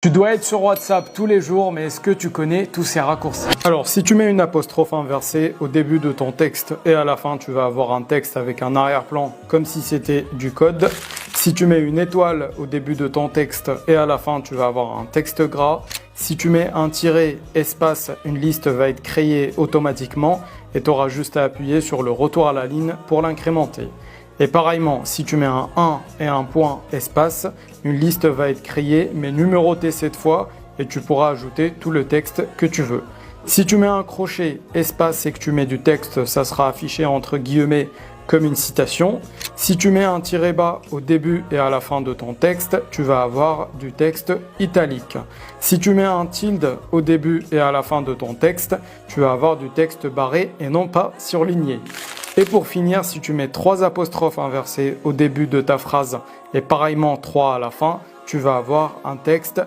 Tu dois être sur WhatsApp tous les jours, mais est-ce que tu connais tous ces raccourcis? Alors, si tu mets une apostrophe inversée au début de ton texte et à la fin, tu vas avoir un texte avec un arrière-plan comme si c'était du code. Si tu mets une étoile au début de ton texte et à la fin, tu vas avoir un texte gras. Si tu mets un tiret, espace, une liste va être créée automatiquement et tu auras juste à appuyer sur le retour à la ligne pour l'incrémenter. Et pareillement, si tu mets un 1 et un point espace, une liste va être créée mais numérotée cette fois et tu pourras ajouter tout le texte que tu veux. Si tu mets un crochet espace et que tu mets du texte, ça sera affiché entre guillemets comme une citation. Si tu mets un tiret bas au début et à la fin de ton texte, tu vas avoir du texte italique. Si tu mets un tilde au début et à la fin de ton texte, tu vas avoir du texte barré et non pas surligné. Et pour finir, si tu mets 3 apostrophes inversées au début de ta phrase et pareillement 3 à la fin, tu vas avoir un texte